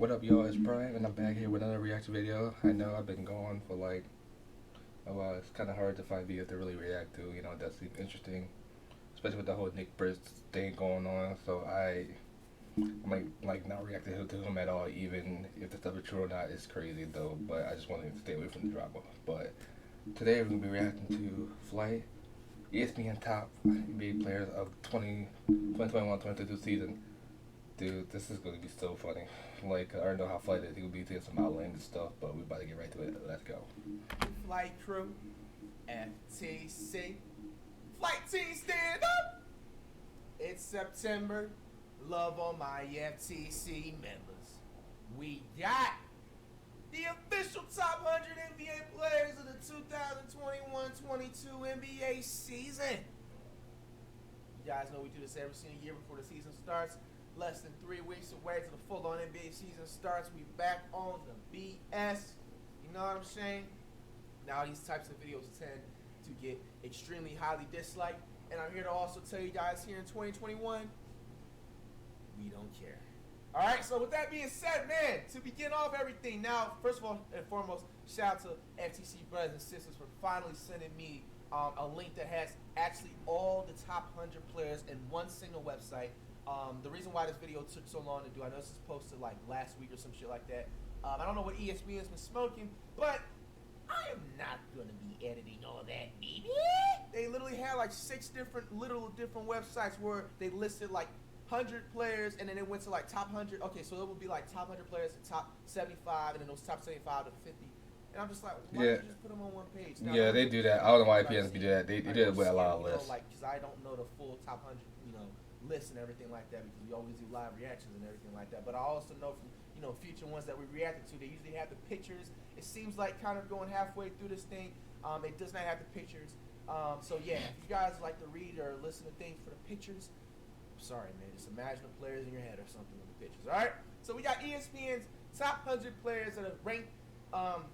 What up, y'all? It's Prime, and I'm back here with another reaction video. I know I've been gone for like a while. It's kind of hard to find videos to really react to. That seems interesting, especially with the whole Nick Britt thing going on. So I might like not react to him at all, even if the stuff is true or not. It's crazy though, but I just wanted to stay away from the drama. But today we're gonna be reacting to Flight, ESPN top NBA players of 2021-2022 season. Dude, this is gonna be so funny. Like, I already know how Flight is. He'll be doing some outlandish stuff, but we about to get right to it. Let's go. Flight crew, FTC, flight team stand up. It's September. Love on my FTC members. We got the official top 100 NBA players of the 2021-22 NBA season. You guys know we do this every single year before the season starts. Less than 3 weeks away to the full-on NBA season starts. We back on the BS. You know what I'm saying? Now these types of videos tend to get extremely highly disliked. And I'm here to also tell you guys here in 2021, we don't care. Alright, so with that being said, man, to begin off everything, now, first of all and foremost, shout out to FTC brothers and sisters for finally sending me a link that has actually all the top 100 players in one single website. The reason why this video took so long to do, I know this is posted like last week or some shit like that. I don't know what ESPN has been smoking, but I am not going to be editing all that, baby. They literally had like 6 different websites where they listed like 100 players, and then it went to like top 100. Okay, so it would be like top 100 players to top 75, and then those top 75 to 50. And I'm just like, why don't you just put them on one page? Now, yeah, they do that. I don't know why ESPN do that. They did it with a lot of lists. Like, because I don't know the full top 100, list and everything like that, because we always do live reactions and everything like that. But I also know from future ones that we reacted to, they usually have the pictures. It seems like kind of going halfway through this thing, it does not have the pictures. So yeah, if you guys like to read or listen to things for the pictures, I'm sorry, man, just imagine the players in your head or something with the pictures. All right, so we got ESPN's top 100 players that are ranked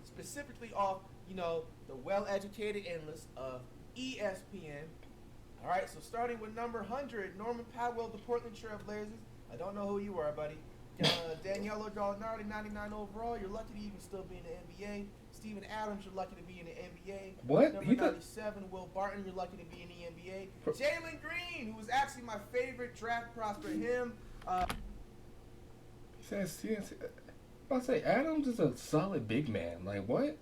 specifically off the well-educated analysts of ESPN. All right, so starting with number 100, Norman Powell, the Portland Trail Blazers. I don't know who you are, buddy. Daniello Gallinari, 99 overall. You're lucky to even still be in the NBA. Steven Adams, you're lucky to be in the NBA. What? Number 97, Will Barton, you're lucky to be in the NBA. Jalen Green, who was actually my favorite draft prospect. Him. He says, I say Adams is a solid big man. Like, what?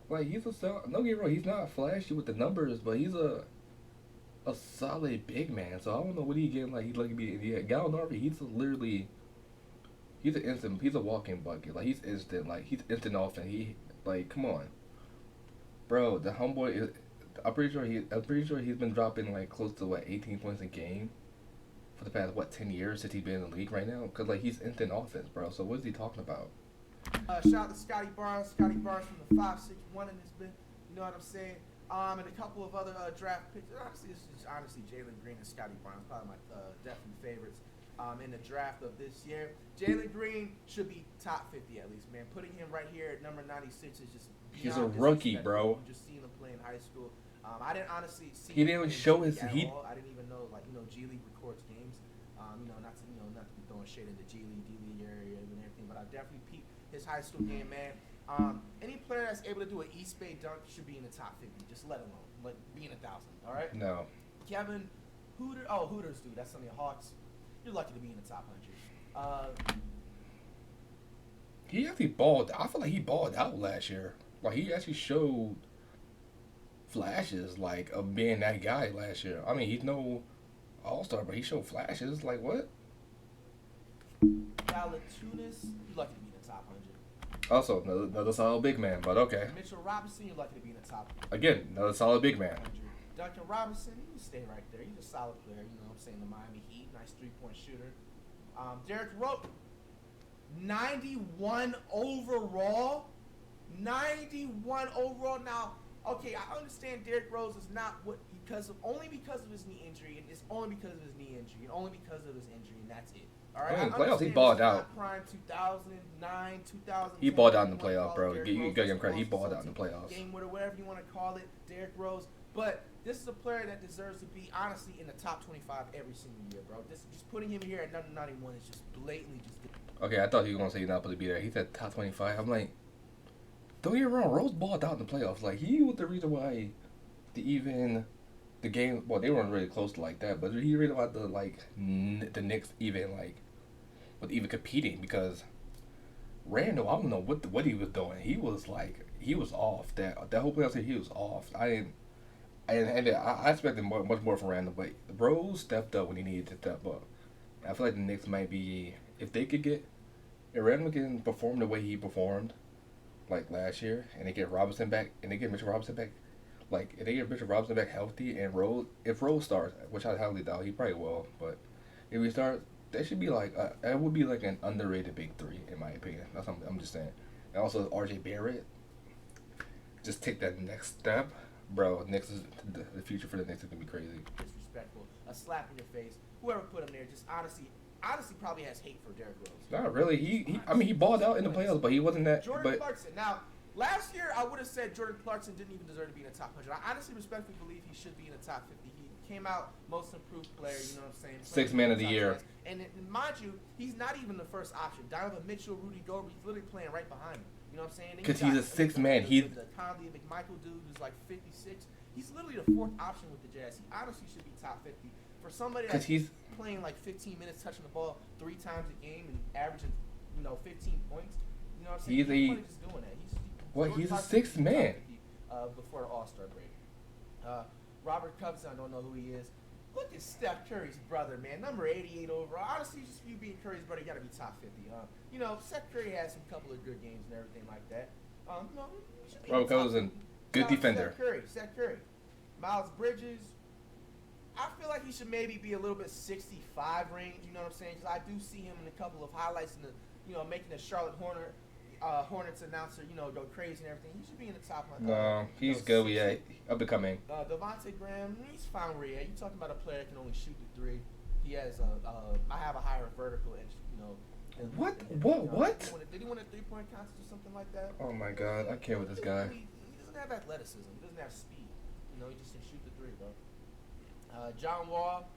Like, he's a solid. Don't get me wrong, he's not flashy with the numbers, but he's a solid big man. So I don't know what he getting. Like, he's like Gallinari. He's a walking bucket. Like, he's instant. Like, he's instant offense. Come on, bro. The homeboy is. I'm pretty sure he's been dropping like close to 18 points a game for the past 10 years since he's been in the league right now. Cause like he's instant offense, bro. So what is he talking about? Shout out to Scotty Barnes from the 5'6" in this bit. You know what I'm saying? And a couple of other draft picks. Honestly, Jalen Green and Scotty Barnes, probably my definite favorites in the draft of this year. Jalen Green should be top 50 at least, man. Putting him right here at number 96 is just he's a rookie, bro. Just seeing him play in high school. I didn't honestly see. He didn't show his. I didn't even know G League records games. Not to be throwing shade in the G League, D League area and everything, but I definitely peeped his high school game, man. Any player that's able to do an East Bay dunk should be in the top 50. Just let alone, like, be in 1,000. All right. No. Kevin Hooters, dude. That's on the Hawks. You're lucky to be in the top 100. He actually balled. I feel like he balled out last year. Like, he actually showed flashes like of being that guy last year. I mean, he's no all-star, but he showed flashes. Like, what? Valanciunas, you're lucky to be in the top 100. Also, another solid big man, but okay. Mitchell Robinson, you're lucky to be in the top. Again, another solid big man. 100. Duncan Robinson, you can stay right there. He's a solid player. You know what I'm saying? The Miami Heat, nice 3-point shooter. Derrick Rose, 91 overall. 91 overall. Now, okay, I understand Derrick Rose is not only because of his knee injury, and it's only because of his knee injury, and only because of his injury, and that's it. All right. In the playoffs, he balled out. Prime 2009, 2010. He balled out in the playoffs, bro. You got to give him credit. He balled out in the playoffs. Game winner, whatever you want to call it, Derrick Rose. But this is a player that deserves to be, honestly, in the top 25 every single year, bro. Just putting him here at number 91 is just blatantly just. Okay, I thought he was gonna say he's not supposed to be there. He said top 25. I'm like, don't get me wrong. Rose balled out in the playoffs. Like he was the reason why the game. Well, they weren't really close to like that, but he really about the Knicks even like with even competing because Randall, I don't know what he was doing. He was off that whole playoff series. He was off. I expected much more from Randall, but Rose stepped up when he needed to step up. I feel like the Knicks might be if they could get if Randall can perform the way he performed like last year, and they get Robinson back, and they get Mitchell Robinson back. Like if they get Mitchell Robinson back healthy and if Rose starts, which I highly doubt he probably will, but if he starts, that should be like it would be like an underrated big three in my opinion. That's something I'm just saying. And also R.J. Barrett, just take that next step, bro. Knicks is the future for the Knicks is gonna be crazy. Disrespectful, a slap in your face. Whoever put him there, just honestly probably has hate for Derrick Rose. Not really. I mean, he balled out in the playoffs, but he wasn't that. Jordan Clarkson. Now, last year I would have said Jordan Clarkson didn't even deserve to be in the top 100. I honestly respectfully believe he should be in the top 50. He came out most improved player, you know what I'm saying? Sixth man of the year. And mind you, he's not even the first option. Donovan Mitchell, Rudy Gobert, he's literally playing right behind him. You know what I'm saying? Because he's a sixth man. He's the Conley McMichael dude who's like 56. He's literally the fourth option with the Jazz. He honestly should be top 50. For somebody that's playing like 15 minutes, touching the ball 3 times a game and averaging, 15 points. You know what I'm saying? He's just doing that. He's a sixth man. Before the All-Star break. Robert Covington, I don't know who he is. Look at Steph Curry's brother, man. Number 88 overall. Honestly, just you being Curry's brother, you got to be top 50. Steph Curry has some couple of good games and everything like that. Robert Covington, good defender. Steph Curry. Miles Bridges. I feel like he should maybe be a little bit 65 range. You know what I'm saying? Because I do see him in a couple of highlights in the, making the Charlotte Hornets announcer, go crazy and everything. He should be in the top. No, he's good. Yeah, up and coming. Devontae Graham, he's fine where he at. You talking about a player that can only shoot the 3. He has I have a higher vertical edge, What? Did he win a 3-point contest or something like that? Oh my God, I can't with this guy. He doesn't have athleticism. He doesn't have speed. He just can shoot the 3, bro. John Wall.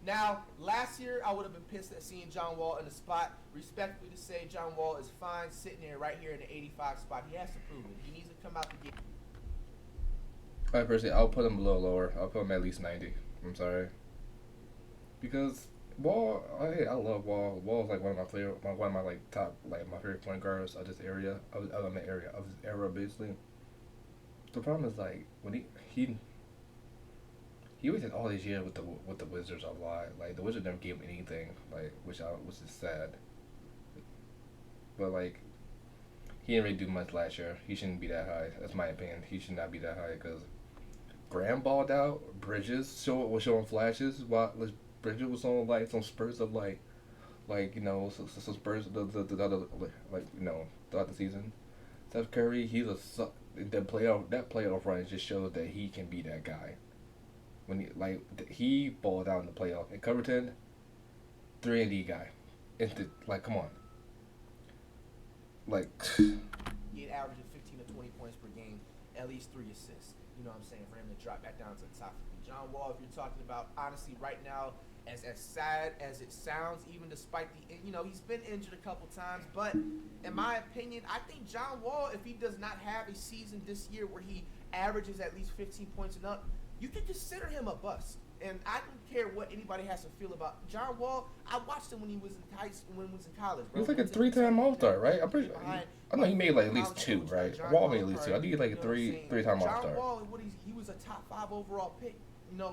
Now, last year I would have been pissed at seeing John Wall in the spot. Respectfully to say, John Wall is fine sitting there right here in the 85 spot. He has to prove it. He needs to come out the game. I'll put him a little lower. I'll put him at least 90. I'm sorry. Because Wall, I love Wall. Wall is like one of my top my favorite point guards of this area of this era basically. The problem is like when he waited all these years with the Wizards a lot. Like the Wizards never gave him anything, which is sad. But like he didn't really do much last year. He shouldn't be that high. That's my opinion. He should not be that high because Graham balled out. Bridges was showing flashes. While Bridges was on like some spurts of some spurts throughout the season. Steph Curry, that playoff run just shows that he can be that guy. When he balled out in the playoff. And Covington, 3-and-D guy. Come on. He averaging 15 to 20 points per game, at least 3 assists. You know what I'm saying? For him to drop back down to the top 50. John Wall, if you're talking about, honestly, right now, as sad as it sounds, even despite he's been injured a couple times, but in my opinion, I think John Wall, if he does not have a season this year where he averages at least 15 points and up, you can consider him a bust. And I don't care what anybody has to feel about John Wall. I watched him when he was in college. Bro. He's like a 3-time All-Star, right? I know he made like at least 2, right? Wall made at least 2. I think he's like a 3-time All-Star. John Wall, he was a top 5 overall pick.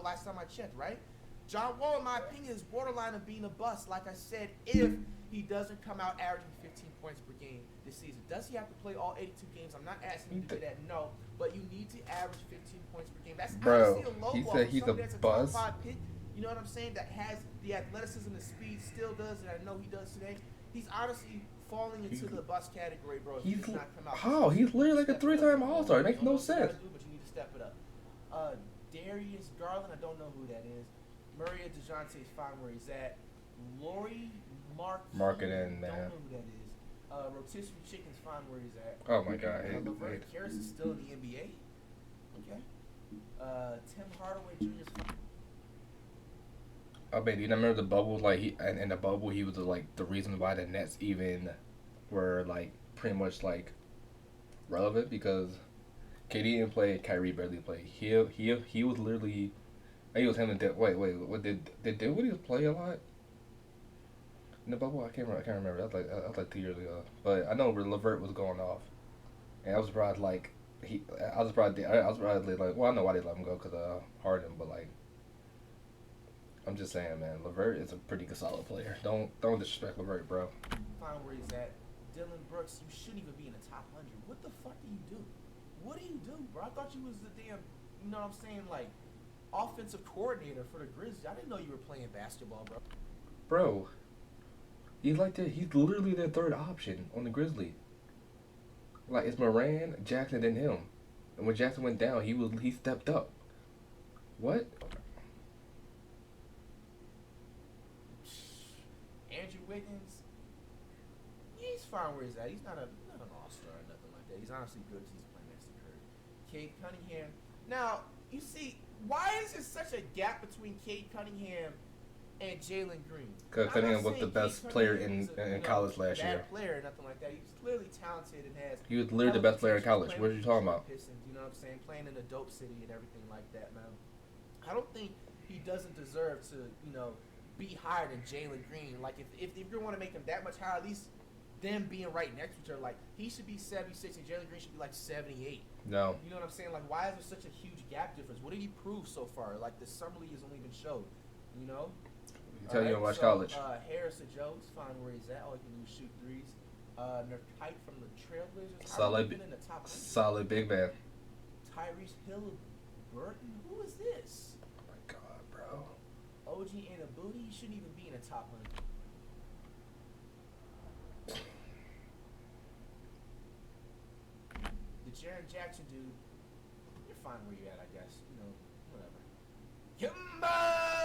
Last time I checked, right? John Wall, in my opinion, is borderline of being a bust. Like I said, if he doesn't come out averaging 15 points per game this season, does he have to play all 82 games? I'm not asking you to do that, no. But you need to average 15 points per game. That's honestly a low he ball. said he's a bust. Top 5 pick, you know what I'm saying? That has the athleticism, the speed, still does, and I know he does today. He's honestly falling into the bust category, bro. If he does not come out. How? He's literally like a 3-time All-Star. It makes no sense. But you need to step it up. Darius Garland, I don't know who that is. Maria DeJounte's fine where he's at. Lori Marketing, man. Don't know who that is. Rotisserie Chicken's fine where he's at. Oh my God. Laverne Harris is still in the NBA. Okay. Tim Hardaway Jr.'s fine. I mean, you remember the bubble? Like he and in the bubble, he was like the reason why the Nets even were like pretty much like relevant because KD didn't play, Kyrie barely played. He was literally. I think it was him and wait, what did Dinwiddie play a lot in the bubble? I can't remember. That was like 2 years ago. But I know where Levert was going off, and I was surprised like I was surprised like well I know why they let him go because Harden, but like I'm just saying, man, Levert is a pretty good solid player. Don't disrespect Levert, bro. Find where he's at. Dylan Brooks, you shouldn't even be in the top 100. What the fuck do you do? What do you do, bro? I thought you was the damn, you know what I'm saying, like, offensive coordinator for the Grizzlies. I didn't know you were playing basketball, bro. Bro, he's like he's literally their third option on the Grizzlies. Like it's Moran, Jackson, then him. And when Jackson went down, he stepped up. What? Andrew Wiggins, he's fine where he's at. He's not an all-star or nothing like that. He's honestly good because he's playing next to Curry. Cade Cunningham. Now, you see, why is there such a gap between Cade Cunningham and Jalen Green? Because Cunningham was the best player in college last year. Bad player or nothing like that. He was clearly talented and has. He was literally the best player in college. What are you talking about? Pistons, you know what I'm saying? Playing in a dope city and everything like that, man. I don't think he doesn't deserve to, be higher than Jalen Green. Like, if you want to make him that much higher, at least them being right next to each other, like, he should be 76 and Jalen Green should be like 78. No. You know what I'm saying? Like, why is there such a huge gap difference? What did he prove so far? Like, the summer league has only been showed, You tell you to watch college. Harrison Jones, find where he's at. All he can do is shoot threes. Nurkic from the Trailblazers. Solid big man. Tyrese Halliburton. Who is this? Oh my God, bro. OG Anunoby. He shouldn't even be in the top 100. The Jaren Jackson dude. You're fine where you're at, I guess. Whatever. Kimba! Oh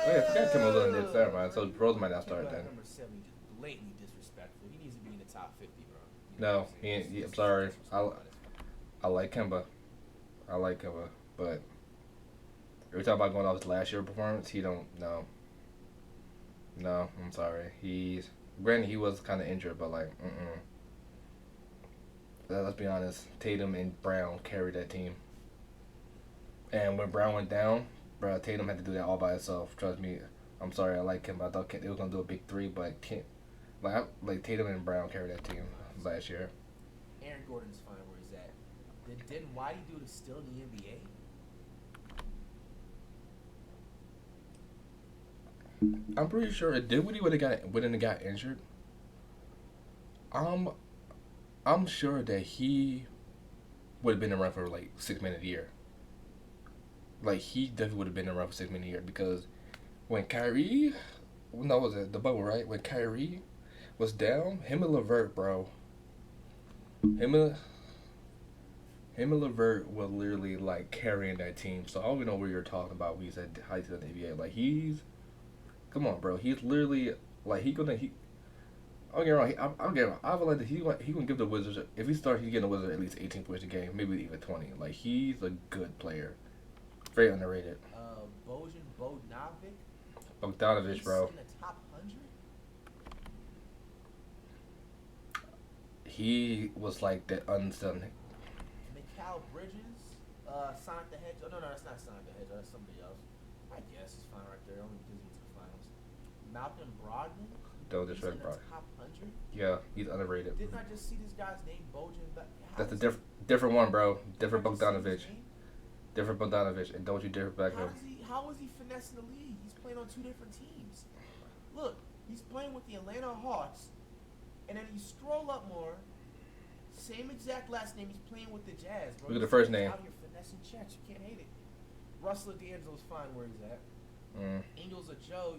yeah, I forgot Kim was on there. Fair mind. So Rose might not start then. Number 7, just blatantly disrespectful. He needs to be in the top 50, bro. No, he ain't. I'm sorry. I like Kemba. But every time about going off his last year performance, he don't. No, I'm sorry. Granted he was kind of injured, but like, let's be honest. Tatum and Brown carried that team. And when Brown went down, bro, Tatum had to do that all by himself. Trust me. I'm sorry. I like him. I thought they were gonna do a big three, but like Tatum and Brown carried that team last year. Aaron Gordon's fine where he's at. Didn't Whitey do it still in the NBA? I'm pretty sure it did when he wouldn't have got injured. I'm sure that he would have been around for like 6 minutes a year. Like he definitely would have been around for 6 minutes a year because when Kyrie, was it the bubble, right? When Kyrie was down, him and Levert, bro. Him and Levert were literally like carrying that team. So I don't even know what you're talking about when you said how he's in the NBA. Like come on, bro. He's literally like I'll get wrong. I'll get wrong. I feel like he gonna give the Wizards, if he starts, he's getting the Wizards at least 18 points a game, maybe even 20. Like he's a good player, very underrated. Bojan Bogdanovic, bro. He's in the top 100. He was like the unsung. Mikal Bridges, Sonic the Hedgehog. No, that's not Sonic the Hedgehog. That's somebody else. I guess it's fine right there. Only because he's in the finals. Malcolm Brogdon. Don't disrespect Brogdon. Top 100. Yeah, he's underrated. Didn't I just see this guy's name, Bojan? That's a different one, bro. Different Bogdanovic. Different Bogdanovic, and don't you dare back him. How is he finessing the league? He's playing on 2 different teams. Look, he's playing with the Atlanta Hawks, and then you scroll up more. Same exact last name. He's playing with the Jazz, bro. Look at the first name. Out here finessing checks. You can't hate it. Russell D'Angelo's fine where he's at. Ingles or Joe.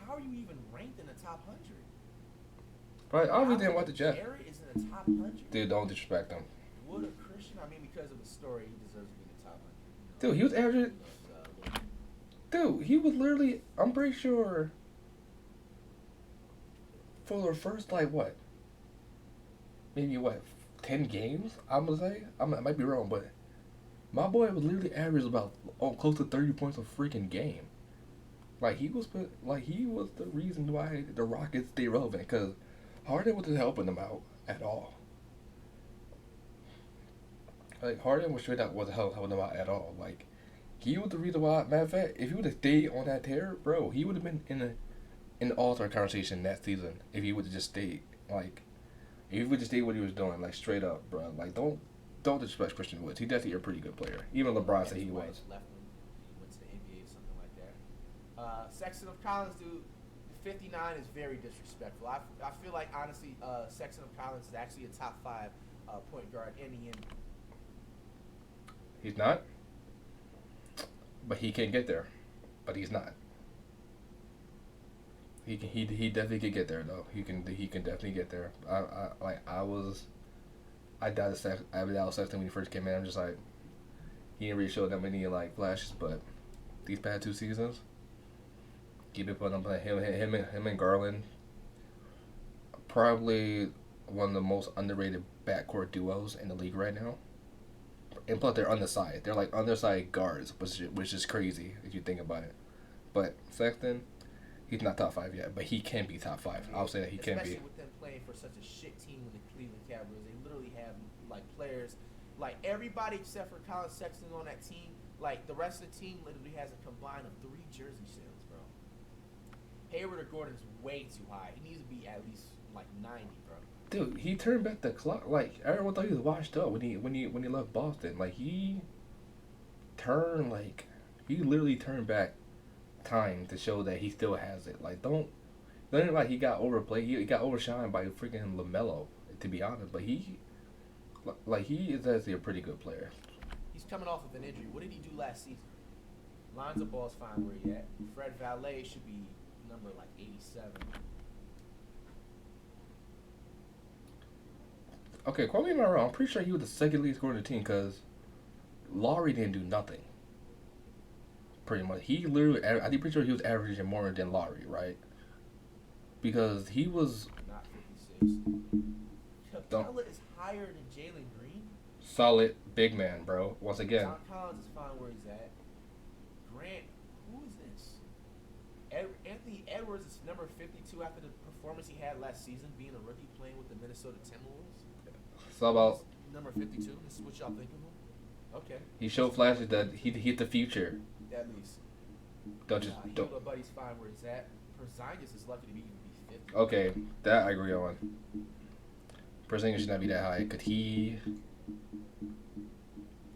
How are you even ranked in the top 100? Right, I really didn't watch the Jazz. Garrett is in the top 100. Dude, don't disrespect him. Wood or Christian? I mean, because of the story, he deserves to be in the top 100. Dude, he was averaging. Dude, he was literally. I'm pretty sure. For the first maybe 10 games? I'm gonna say. I might be wrong, but my boy was literally averaged about close to 30 points a freaking game. he was the reason why the Rockets stay relevant because Harden wasn't helping them out at all. Like Harden was straight up wasn't helping them out at all. Like he was the reason why. Matter of fact, if he would have stayed on that tear, bro, he would have been in the All Star conversation that season. If he would have just stayed, like if he would just stay what he was doing, like straight up, bro. Like don't disrespect Christian Woods. He definitely a pretty good player. Even LeBron said he was. Left him. He went to the NBA or something like that. Sexton of Collins, dude. 59 is very disrespectful. I feel like honestly, Sexton of Collins is actually a top 5 point guard in the NBA. He's not, but he can get there. But he's not. He definitely could get there though. He can definitely get there. I doubted Sexton when he first came in. I'm just like, he didn't really show that many like flashes, but these past 2 seasons, keep it putting up. Him and Garland, probably one of the most underrated backcourt duos in the league right now. And plus, they're undersized. They're like undersized guards, which is crazy if you think about it. But Sexton, he's not top 5 yet, but he can be top 5. I'll say that he can be. Especially with them playing for such a shit team with the Cleveland Cavaliers, they literally have like players, like everybody except for Colin Sexton on that team. Like the rest of the team literally has a combined of 3 jersey sales, bro. Hayward or Gordon's way too high. He needs to be at least like 90, bro. Dude, he turned back the clock. Like everyone thought he was washed up when he left Boston. Like he literally turned back time to show that he still has it. Like don't like he got overplayed. He got overshined by freaking LaMelo, to be honest. But he is actually a pretty good player. He's coming off of an injury. What did he do last season? Lonzo Ball's fine where he at. Fred Valet should be number like 87. Okay, quote me if I'm wrong. I'm pretty sure he was the second lead scorer in the team because Laurie didn't do nothing. Pretty much, I'm pretty sure he was averaging more than Laurie, right? Because he was not 56. Capella is higher than Jalen Green. Solid big man, bro. Once again, John Collins is fine where he's at. Grant, who is this? Anthony Edwards is number 52 after the performance he had last season, being a rookie playing with the Minnesota Timberwolves. So about number 52. This is what y'all think of him. Okay. He showed flashes that he hit the future. At least. Don't. Buddy's fine where he's at. Porzingis is lucky to be 50. Okay, that I agree on. Porzingis should not be that high.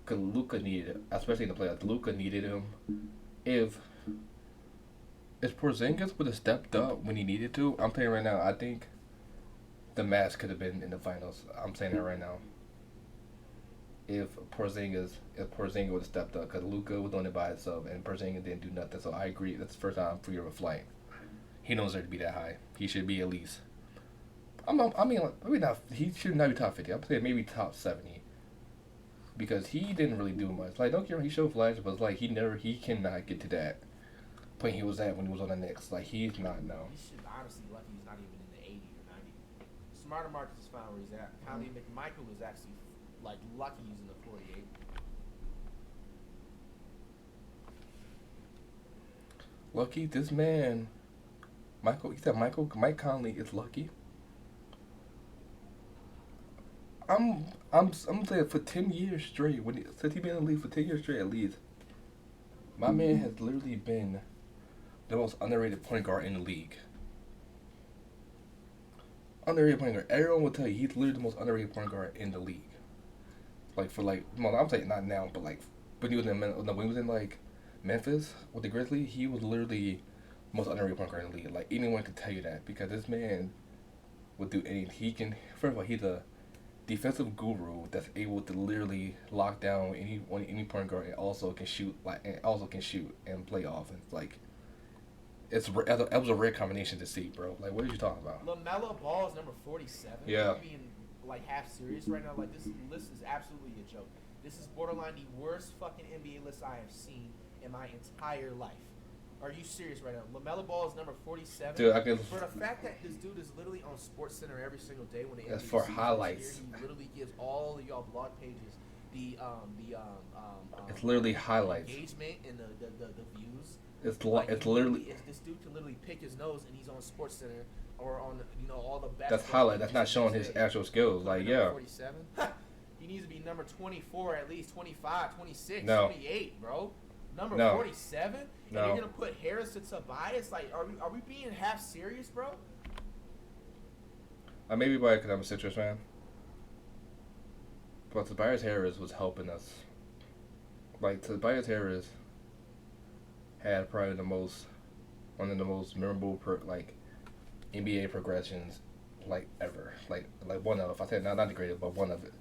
Could Luka need it, especially in the playoffs? Luka needed him. If Porzingis would have stepped up when he needed to, I'm saying right now, I think the Mavs could have been in the finals. I'm saying that right now. If Porzingis would have stepped up, because Luka was doing it by himself, and Porzingis didn't do nothing. So I agree. That's the first time I'm free of a flight. He knows there to be that high. He should be at least. He should not be top 50. I'm saying maybe top 70. Because he didn't really do much. Like, don't get me wrong, he showed flashes, but it's like he cannot get to that point he was at when he was on the Knicks. Like, he's not, no. He should honestly lucky he's not even in the 80 or 90. Smarter Marcus is fine where he's at. Conley McMichael is actually, like, lucky he's in the 48. Lucky, this man, Mike Conley is lucky. I'm saying for 10 years straight, since he's been in the league for 10 years straight at least, my man has literally been the most underrated point guard in the league. Underrated point guard. Everyone will tell you he's literally the most underrated point guard in the league. I'm saying not now, but like when he was in like Memphis with the Grizzlies, he was literally the most underrated point guard in the league. Like anyone could tell you that because this man would do anything. First of all, he's a defensive guru that's able to literally lock down any point guard and also can shoot and play offense. Like it was a rare combination to see, bro. Like what are you talking about? LaMelo Ball is number 47. Yeah. I'm being like half serious right now. Like this list is absolutely a joke. This is borderline the worst fucking NBA list I have seen in my entire life. Are you serious right now? LaMelo Ball is number 47. Dude, for the fact that this dude is literally on SportsCenter every single day when they that's for highlights. He literally gives all of y'all blog pages it's literally highlights. Engagement and the views. It's literally this dude can literally pick his nose and he's on Sports Center or on all the best. that's highlight. That's not showing his actual skills. Like, yeah. 47. He needs to be number 24 at least, 25, 26, No. 28, bro. Number No. 47, and No. you're gonna put Harris to Tobias? Like, are we being half serious, bro? Maybe why because I'm a Citrus fan. But Tobias Harris was helping us. Like, Tobias Harris had probably one of the most memorable NBA progressions ever. Like one of, I said not the greatest, but one of it.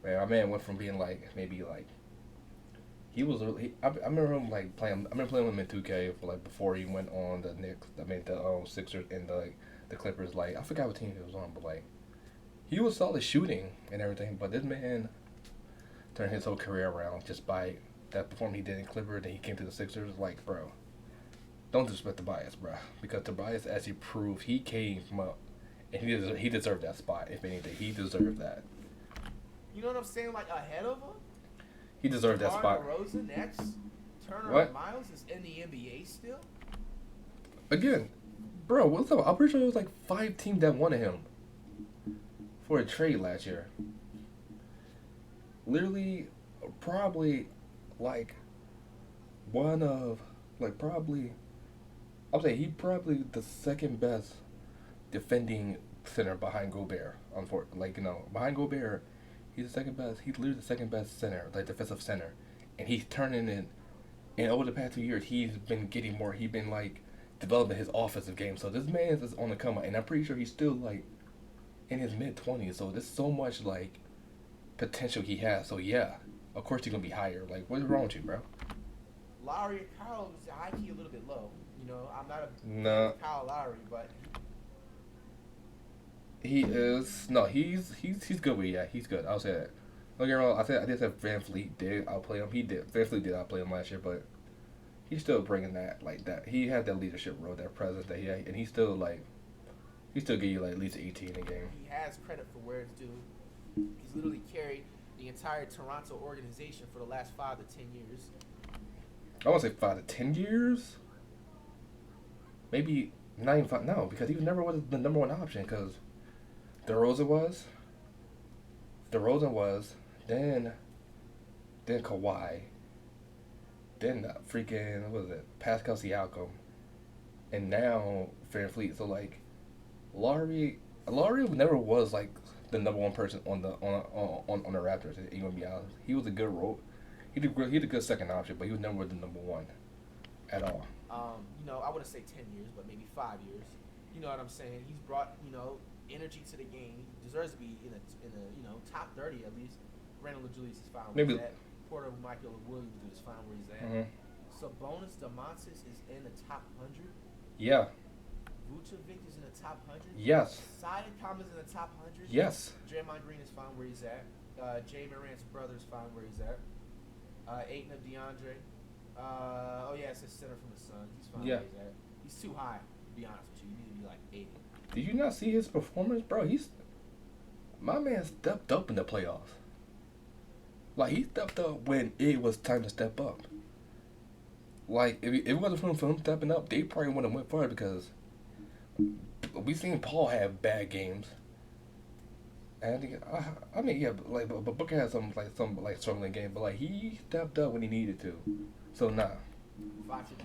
Man, our man went from being he was really. I remember him playing. I remember playing with him in 2K for before he went on the Knicks. I mean the Sixers and the Clippers. I forgot what team he was on, but he was solid shooting and everything. But this man turned his whole career around just by that performance he did in Clippers. Then he came to the Sixers. Bro, don't disrespect Tobias, bro, because Tobias actually proved he came from up, and he deserved that spot. If anything, he deserved that. You know what I'm saying? Ahead of him. He deserved that spot. DeRozan next. Turner What? and Miles is in the NBA still. Again, bro, what's up? I'm pretty sure it was 5 teams that wanted him for a trade last year. Literally, probably one of probably. I'll say he probably the second best defending center behind Gobert. Behind Gobert, he's the second best. He's literally the second best center, defensive center, and he's turning in. And over the past 2 years, he's been getting more. He's been developing his offensive game. So this man is on the come up, and I'm pretty sure he's still in his mid-20s. So there's so much potential he has. So yeah, of course he's gonna be higher. What's wrong with you, bro? Lowry and Kyle is high key a little bit low. I'm not a No. Kyle Lowry, but He is he's good with he's good. I'll say that. Don't get me wrong. I did say Van Fleet did outplay him. Van Fleet did outplay him last year, but he's still bringing that that. He had that leadership role, that presence that he had, and he still give you at least 18 a game. he has credit for where it's due. He's literally carried the entire Toronto organization for the last 5 to 10 years. I want to say 5 to 10 years. Maybe not even 5. No, because he never was the number one option. Because DeRozan was, then Kawhi, then freaking what was it, Pascal Siakam, and now Van Fleet. So Laurie never was the number one person on the Raptors. Ain't gonna be honest. He was a good role. He did a good second option, but he was never the number one at all. I wouldn't say 10 years, but maybe 5 years. You know what I'm saying? He's brought energy to the game. He deserves to be in a top 30 at least. Randall Julius is fine where he's at. Porter Michael Williams is fine where he's at. Mm-hmm. Sabonis Domantas is in the top 100. Yeah. Vucevic is in the top 100. Yes. Siakam is in the top 100. Yes. Draymond Green is fine where he's at. Jay Morant's brother is fine where he's at. Ayton of DeAndre. It's a center from the Suns. He's fine where he's at. He's too high, to be honest with you. You need to be 80. Did you not see his performance, bro? My man stepped up in the playoffs. He stepped up when it was time to step up. If it wasn't for him stepping up, they probably wouldn't have went further because we seen Paul have bad games. And but Booker had some struggling game, but he stepped up when he needed to. So nah. Fox and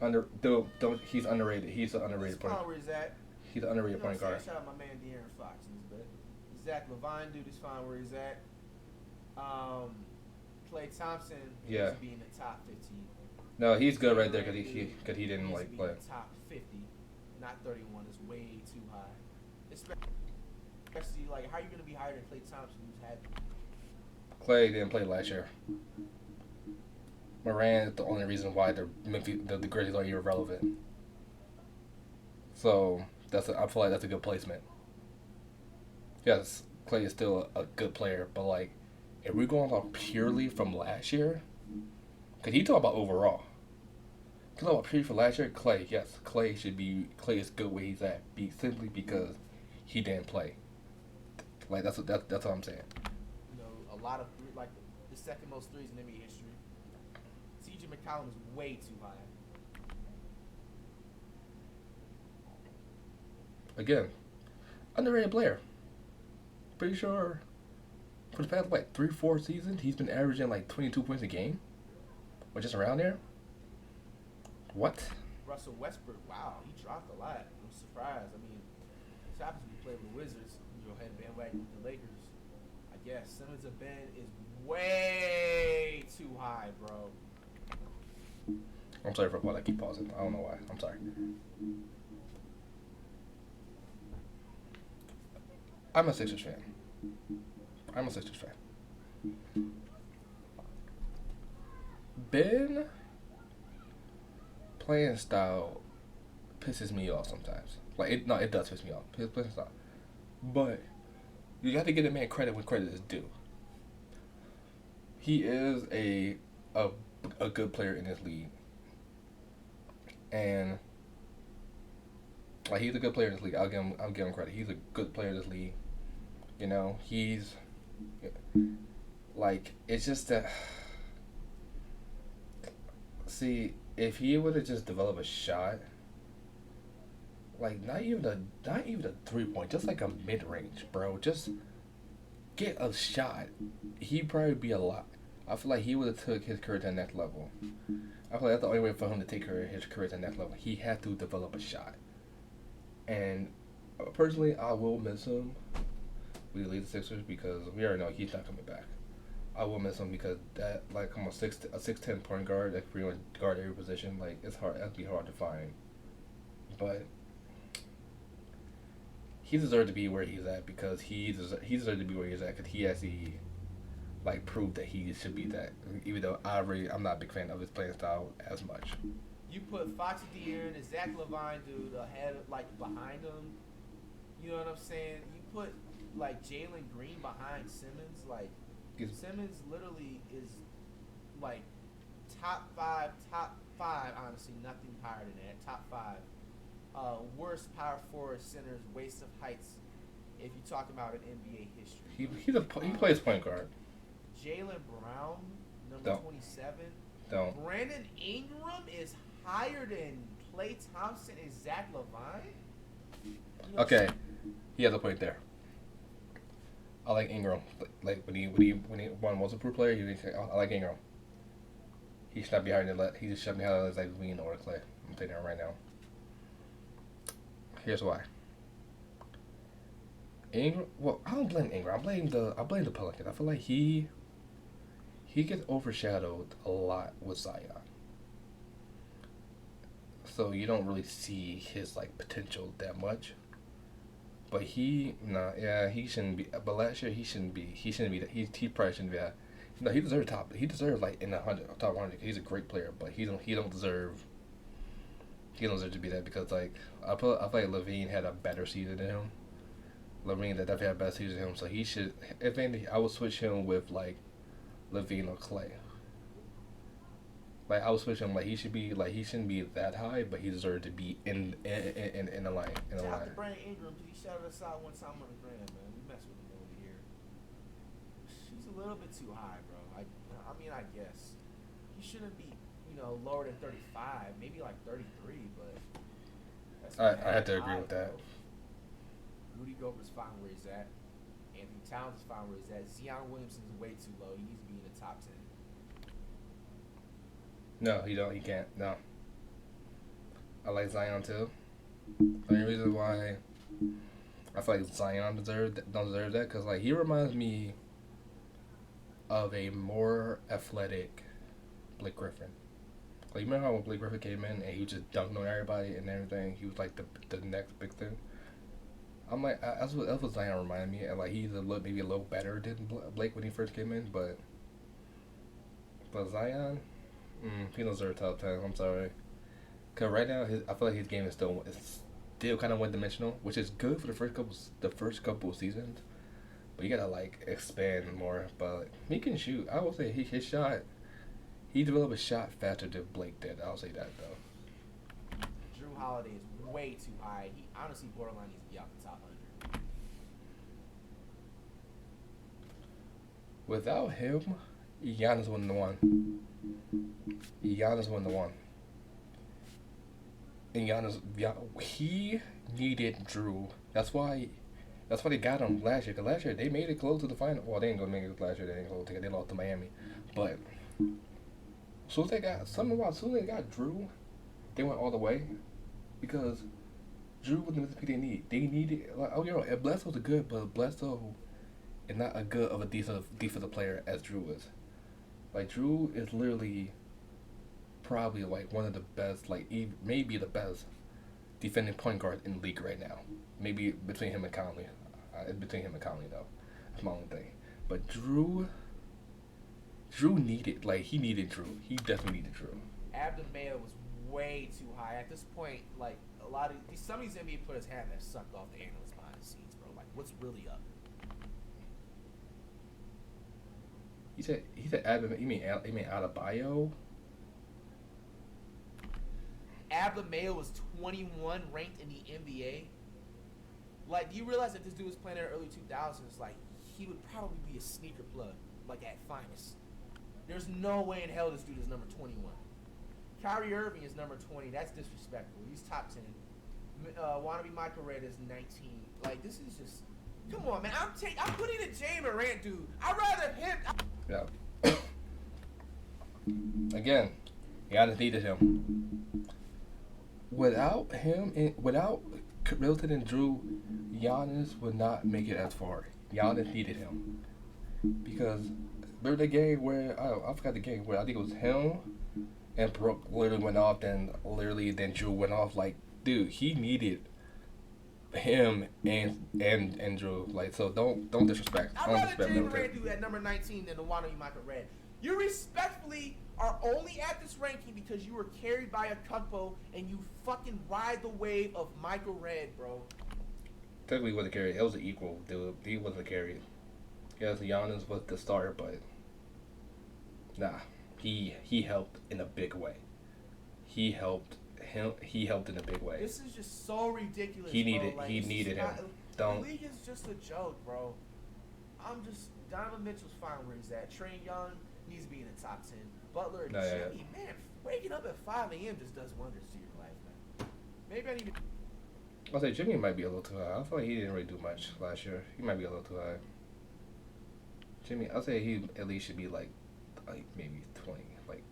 De'Aaron. He's underrated. He's an underrated point. Where he's at. He's an underrated point guard. Shout out my man De'Aaron Fox. Zach LaVine, dude, is fine where he's at. Klay Thompson needs to be in the top 15. No, he's good right there because he didn't play. In the top 50, not 31. Is way too high. Especially how are you gonna be higher than Klay Thompson, who's had? Klay didn't play last year. Morant is the only reason why the Grizzlies are irrelevant. So I feel like that's a good placement. Yes, Klay is still a good player, but if we're going off purely from last year, because he talk about overall. Talk about purely from last year, Klay. Yes, Klay is good where he's at, simply because he didn't play. That's what I'm saying. A lot of the second most threes in NBA history. CJ McCollum is way too high. Again, underrated player. Pretty sure for the past like 3-4 seasons he's been averaging like 22 points a game, or just around there. What? Russell Westbrook, wow, he dropped a lot. I'm surprised. I mean, this happens when you play with the Wizards. You'll head bandwagon with the Lakers. I guess Simmons of Ben is way too high, bro. I'm sorry for what I keep pausing. I don't know why. I'm sorry. I'm a Sixers fan. Ben playing style pisses me off sometimes. It does piss me off. His playing style. But you got to give a man credit when credit is due. He is a good player in this league. And he's a good player in this league. I'll give him credit. He's a good player in this league. You know, he's it's just that. See, if he would have just developed a shot, not even a 3-point, just like a mid range, bro. Just get a shot. He'd probably be a lot. I feel like he would have took his career to the next level. I feel like that's the only way for him to take his career to the next level. He had to develop a shot. And personally, I will miss him. We lead the Sixers because we already know he's not coming back. I will miss him because that I'm a 6'10" point guard that can pretty much guard every position. It's hard. That'd be hard to find. But he deserved to be where he's at because he deserved to be where he's at because he actually proved that he should be that. Even though I'm not a big fan of his playing style as much. You put Foxy De'Aaron and Zach LaVine, dude, ahead behind him. You know what I'm saying? You put Jalen Green behind Simmons, Simmons literally is top five, honestly, nothing higher than that. Top 5 worst power forward centers, waste of heights if you talk about an NBA history. He plays point guard. Jaylen Brown, number 27. Don't. Brandon Ingram is higher than Klay Thompson and Zach LaVine. Okay, he has a point there. I like Ingram. When he won most improved player, I like Ingram. He should not be higher than he just shut me out of Levine or Clay. I'm telling you that right now. Here's why. Ingram. Well, I don't blame Ingram. I blame the Pelicans. I feel like he gets overshadowed a lot with Zion. So you don't really see his potential that much. But he shouldn't be. But last year he shouldn't be. He probably shouldn't be. No, he deserves top. He deserves in the top 100. He's a great player, but he don't deserve. He don't deserve to be that because I feel like Levine had a better season than him. Levine definitely had a better season than him, so he should. If anything, I would switch him with Levine or Clay. I would switch him. He should be he shouldn't be that high, but he deserved to be in the line. Shout out to Brandon Ingram because he shouted us out one time on the gram, man. We mess with him over here. She's a little bit too high, bro. I guess he shouldn't be lower than 35, maybe 33, but that's I have to agree with that. Rudy Gobert's fine where he's at. Anthony Towns is fine where he's at. Zion Williamson's way too low. He needs to be in the top 10. No, he don't. He can't. No. I like Zion too. The only reason why I feel like Zion don't deserve that because he reminds me of a more athletic Blake Griffin. You remember how when Blake Griffin came in and he was just dunking on everybody and everything? He was the next big thing. I'm that's what Zion reminded me. And he's maybe a little better than Blake when he first came in, but Zion. He deserves top 10. I'm sorry. Cause right now I feel like his game is still kind of one-dimensional, which is good for the first couple of seasons. But you gotta expand more. But he can shoot. I will say his shot. He developed a shot faster than Blake did. I'll say that though. Drew Holiday is way too high. He honestly borderline needs to be out the top 100. Without him, Giannis wouldn't have won. Giannis won the one. And he needed Drew. That's why they got him last year. Cause last year they made it close to the final. Well, they ain't gonna make it last year. They ain't gonna take it. They lost to Miami. But as soon as they got Drew, they went all the way because Drew was the MVP they need. They needed Bledsoe's a good, but Bledsoe is not as good of a defensive player as Drew is. Like Drew is literally probably like one of the best, maybe the best defending point guard in the league right now. Maybe between him and Conley. It's between him and Conley though. That's my own thing. But Drew needed he needed Drew. He definitely needed Drew. Abdul was way too high at this point. Like a lot of some of these NBA players have that sucked off the analysts behind the scenes, bro. Like what's really up? He said you mean Adebayo? Abdul was 21 ranked in the NBA. Like, do you realize that this dude was playing in the early 2000s? Like, he would probably be a sneaker plug, like at finest. There's no way in hell this dude is number 21. Kyrie Irving is number 20. That's disrespectful. He's top 10. Wannabe Michael Redd is 19. Like, this is just, come on, man. I'm putting a Jay Morant dude. I'd rather him. Yeah. Again, Giannis needed him. Without Middleton and Drew, Giannis would not make it as far. Giannis needed him because remember the game where I forgot the game where I think it was him and Brooke literally went off, then Drew went off. Like, dude, he needed him and Drew. Like, so don't disrespect. I'd rather Jay Morant do at number 19 than the Wannabe Michael Redd. You respectfully are only at this ranking because you were carried by a Cutbo and you fucking ride the wave of Michael Redd, bro. Technically, wasn't carried. It was an equal, dude. He wasn't carried. Yes, Giannis was the starter, but nah, he helped in a big way. He helped in a big way. This is just so ridiculous. He needed bro. he needed him. The league is just a joke, bro. Donovan Mitchell's fine where he's at. Trae Young needs to be in the top 10. Butler, Jimmy, man, waking up at 5 a.m. just does wonders to your life, man. Maybe I need to. I'll say Jimmy might be a little too high. I feel like he didn't really do much last year. He might be a little too high. Jimmy, I'll say he at least should be like maybe 20, like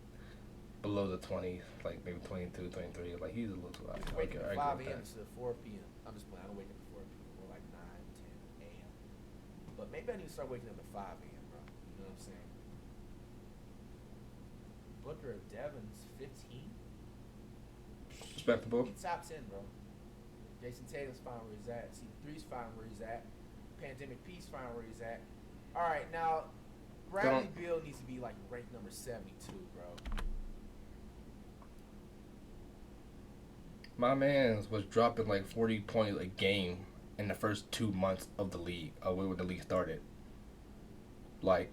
below the 20s, like maybe 22, 23. Like he's a little too high. Waking up at 5 a.m. to 4 p.m. I'm just playing. I don't wake up at 4 p.m. More like 9, 10 a.m. But maybe I need to start waking up at 5 a.m., bro. You know what I'm saying? Booker of Devon's 15. Respectable. He's top 10, bro. Jason Tatum's fine where he's at. C3's fine where he's at. Pandemic P's fine where he's at. All right, now Bradley Beal needs to be like ranked number 72, bro. My man was dropping like 40 points a game in the first 2 months of the league, when the league started. Like,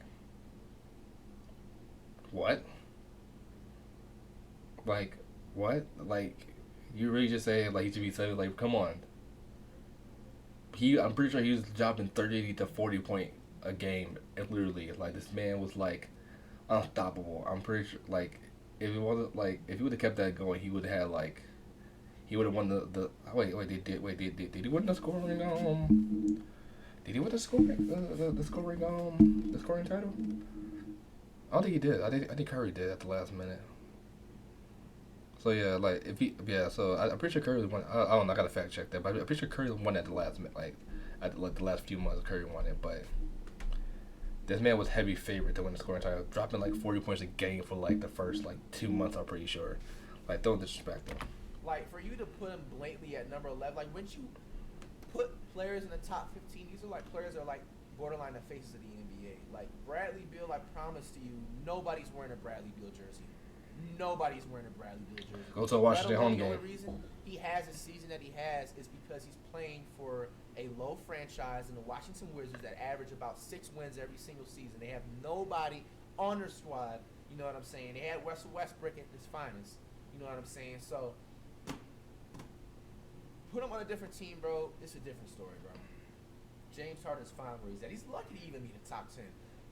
what? Like, what? Like, you really just say like he should be saying like, come on. I'm pretty sure he was dropping 30 to 40 point a game. It literally, like, this man was like unstoppable. I'm pretty sure like if he would have kept that going, he would have had like. He would have won the did he win the scoring did he win the scoring title? I don't think he did. I think Curry did at the last minute. So yeah, like so I'm pretty sure Curry won. I don't know, I gotta fact check that, but I'm pretty sure Curry won at the last minute, like at the last few months Curry won it, but this man was heavy favorite to win the scoring title, dropping like 40 points a game for like the first like 2 months. I'm pretty sure. Like, don't disrespect him. Like, for you to put him blatantly at number 11, like, wouldn't you put players in the top 15? These are, like, players that are, like, borderline the faces of the NBA. Like, Bradley Beal, I promise to you, nobody's wearing a Bradley Beal jersey. Nobody's wearing a Bradley Beal jersey. Go to a Washington home game. The only reason he has the season that he has is because he's playing for a low franchise in the Washington Wizards that average about 6 wins every single season. They have nobody on their squad, you know what I'm saying? They had Russell Westbrook at his finest, you know what I'm saying? So put him on a different team, bro. It's a different story, bro. James Harden's fine where he's at. He's lucky to even be in the top 10.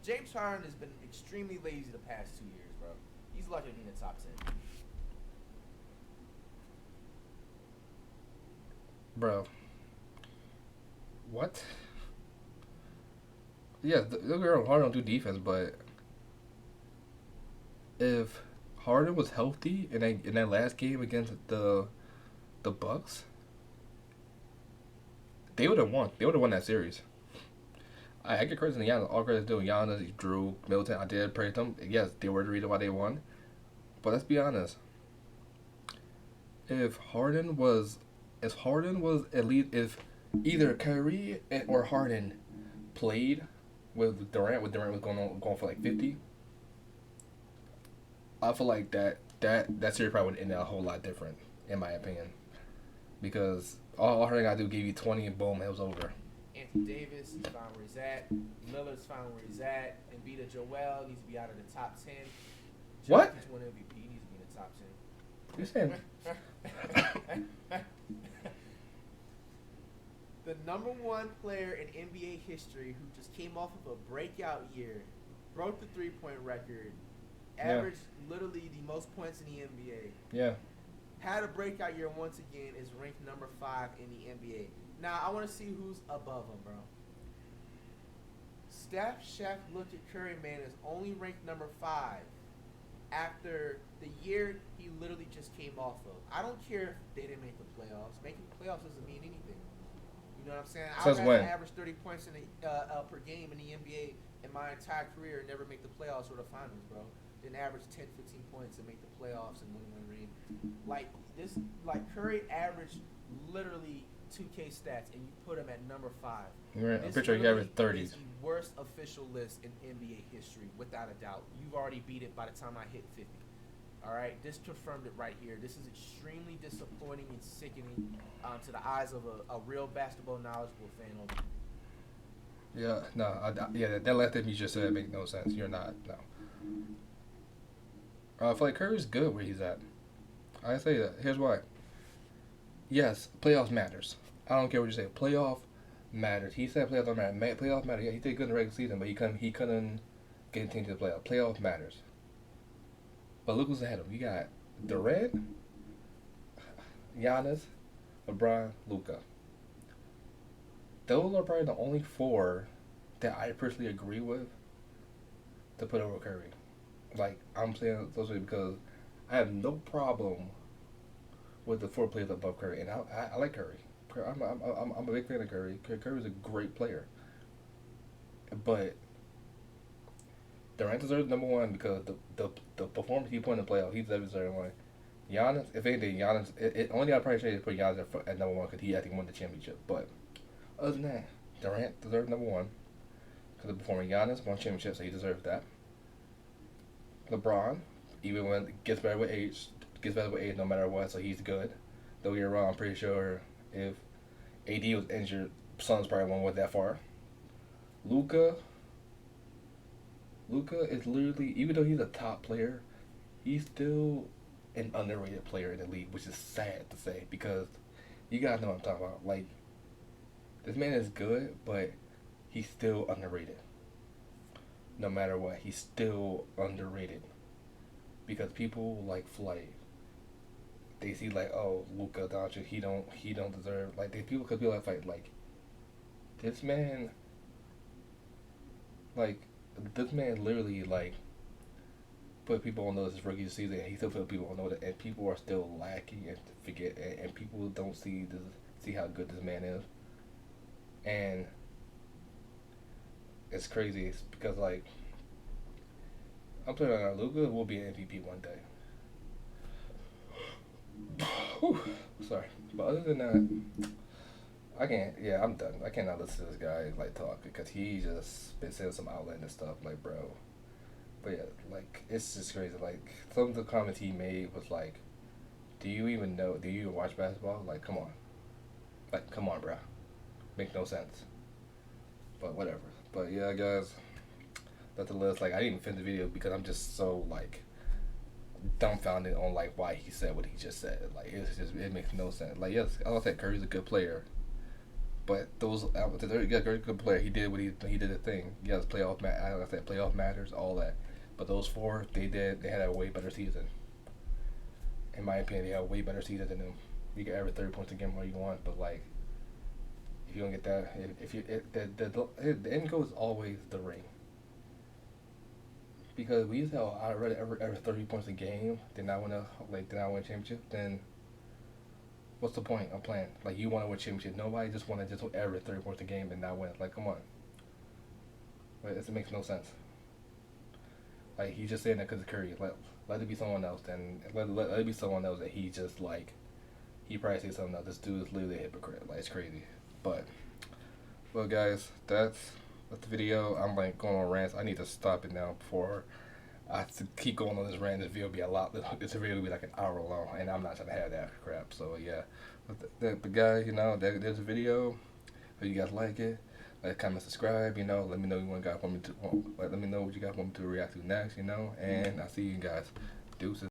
James Harden has been extremely lazy the past 2 years, bro. He's He's lucky to be in the top 10. Bro. What? Yeah, the girl Harden don't do defense, but if Harden was healthy in that last game against the Bucks, they would have won. They would have won that series. I get credit to Giannis. All credit to Giannis, Drew, Middleton. I did praise them. Yes, they were the reason why they won. But let's be honest. If Harden was at least if either Kyrie or Harden played with Durant was going for like 50, I feel like that series probably would end a whole lot different, in my opinion. Because all Harden gotta do give you 20 and boom, it was over. Anthony Davis is found where he's at. Lillard's found where he's at. Embiid or Joel needs to be out of the top 10. What? He's won MVP. He needs to be in the top 10. You're saying The number one player in NBA history who just came off of a breakout year, broke the three-point record, averaged literally the most points in the NBA. yeah. Had a breakout year once again, is ranked number 5 in the NBA. Now, I want to see who's above him, bro. Steph, Shaq, looked at Curry, man, is only ranked number 5 after the year he literally just came off of. I don't care if they didn't make the playoffs. Making the playoffs doesn't mean anything. You know what I'm saying? Since I've when? averaged 30 points in per game in the NBA in my entire career and never make the playoffs or the finals, bro. Didn't average 10, 15 points and make the playoffs and win one ring. Like Curry averaged literally 2K stats, and you put him at number 5. I'm pretty sure he averaged 30s. Is the worst official list in NBA history, without a doubt. You've already beat it by the time I hit 50. All right, this confirmed it right here. This is extremely disappointing and sickening to the eyes of a real basketball knowledgeable fan. Yeah, no, that last thing you just said makes no sense. You're not, no. I feel like Curry's good where he's at. I say that. Here's why. Yes, playoffs matters. I don't care what you say. Playoff matters. He said playoffs don't matter. Playoffs matter. Yeah, he did good in the regular season, but he couldn't get a team to the playoff. Playoff matters. But look who's ahead of him. You got Durant, Giannis, LeBron, Luka. Those are probably the only 4 that I personally agree with to put over Curry. Like, I'm saying those are because I have no problem with the 4 players above Curry, and I like Curry. I'm a big fan of Curry. Curry's a great player, but Durant deserves number 1 because the performance he put in the playoff, he deserves number 1. Giannis, if anything, only I probably should put Giannis at number 1 because he actually won the championship. But other than that, Durant deserves number 1 because of performing. Giannis won championship, so he deserves that. LeBron, even when it gets better with age no matter what, so he's good. Don't get me wrong, I'm pretty sure if AD was injured, Suns probably won't went that far. Luka is literally, even though he's a top player, he's still an underrated player in the league, which is sad to say because you guys know what I'm talking about. Like, this man is good, but he's still underrated. No matter what, he's still underrated because people like Flight. They see like, oh, Luka Doncic, he don't deserve, like, people like Flight, like, this man literally like put people on notice his rookie season, and he still put people on notice, and people are still lacking and forget, and people don't see how good this man is, and it's crazy. It's because, like, I'm putting on Luka will be an MVP one day. Whew, sorry, but other than that, I can't. Yeah, I'm done. I cannot listen to this guy like talk because he just been saying some outlandish stuff, like, bro. But yeah, like, it's just crazy. Like, some of the comments he made was like, "Do you even watch basketball? Like, come on, bro. Make no sense." But whatever. But yeah, guys, that's the list. Like, I didn't even finish the video because I'm just so like dumbfounded on like why he said what he just said. Like, it makes no sense. Like, yes, I said Curry's a good player, but Curry's a good player. He did what he did the thing. Yes, playoff matters, all that. But those four, they had a way better season. In my opinion, they had a way better season than them. You can average 30 points a game all you want, but like, if you don't get that, if you the end goal is always the ring. Because we used to have I'd rather ever 30 points a game than I wanna than I win a championship. Then what's the point of playing? Like, you want to win a championship. Nobody just want to just average 30 points a game and not win. Like, come on. Like, it makes no sense. Like, he's just saying that because of Curry. Let it be someone else. Then let it be someone else that he just like. He probably say something else. This dude is literally a hypocrite. Like, it's crazy. But well, guys, that's the video. I'm like going on rants. I need to stop it now before I have to keep going on this rant. This video will be a lot. This video will be like an hour long, and I'm not trying to have that crap. So yeah, but the guys, you know, there's a video. Hope you guys like it. Like, comment, subscribe. You know, let me know what you guys want me to. Let me know what you guys want me to react to next. You know, and I'll see you guys. Deuces.